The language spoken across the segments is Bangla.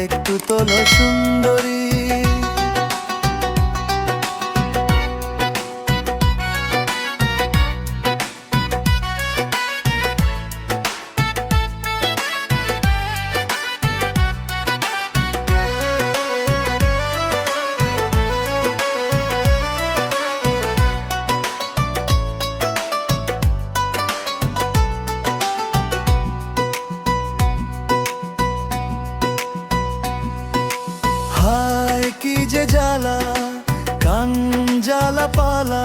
একটু তোলো সুন্দরী। হায় কি যে জ্বালা, কান জ্বালা পালা,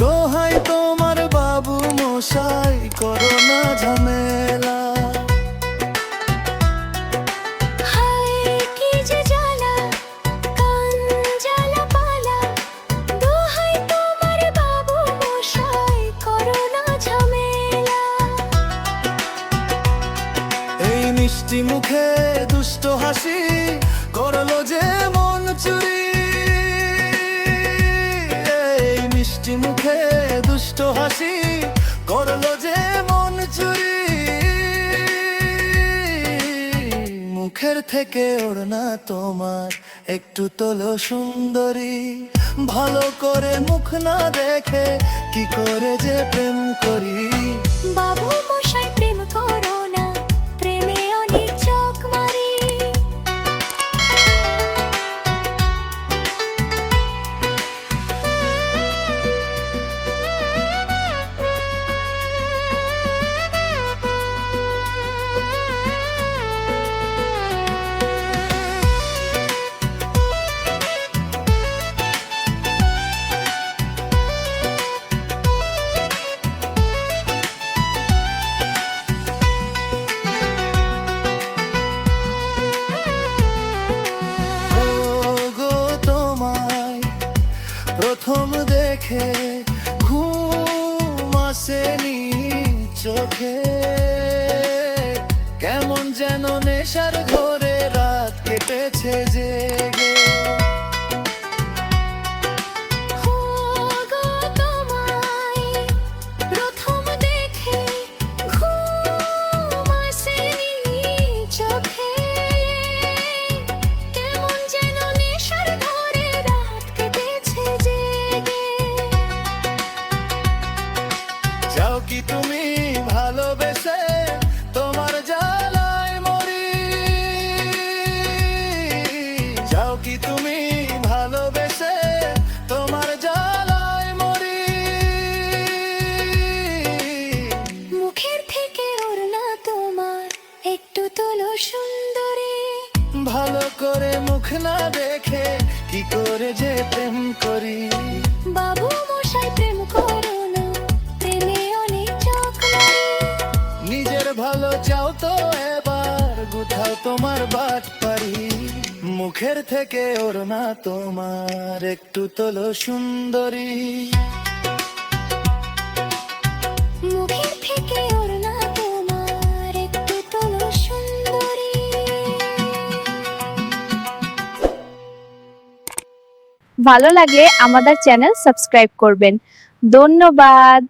দোহাই তোমার বাবু মশাই করো না ঝামেলা। হায় কি যে জ্বালা, কান জ্বালা পালা, দোহাই তোমার বাবু মশাই করো না ঝামেলা। এই মিষ্টি মুখে দুষ্ট হাসি করলো যে মন চুরি। এই মিষ্টি মুখে দুষ্ট হাসি করলো যে মন চুরি। মুখের থেকে ওড়না তোমার একটু তোলো সুন্দরী। ভালো করে মুখ না দেখে কি করে যে প্রেম করি। বাবু মশাই প্রেম করো না, প্রেমে অনেক চোখ মারি। ও গো তোমায় প্রথম দেখে ঘুম আসেনি চোখে। কেমন যেন নেশার ঘরে রাত কেটেছে জেগে। ও গো তোমায় প্রথম দেখে ঘুম আসেনি চোখে। কেমন যেন নেশার ঘরে রাত কেটেছে জেগে। যাও কি তুমি ভালোবেসে তোমার জ্বালায় মরি। যাও কি তুমি ভালোবেসে তোমার জ্বালায় মরি। মুখের থেকে ওড়না তোমার একটু তোলো সুন্দরী। ভালো করে মুখ না দেখে কি করে যে প্রেম করি। বাবু মশাই প্রেম করো না, প্রেমে অনেক চোখ মারি। নিজের ভালো চাও তো এবার গুথাও তোমার বাট পারি। মুখের থেকে ওড়না তোমার একটু তোলো সুন্দরী। মুখের থেকে ওড়না তোমার একটু তোলো সুন্দরী। ভালো লাগলে আমাদের চ্যানেল সাবস্ক্রাইব করবেন। ধন্যবাদ।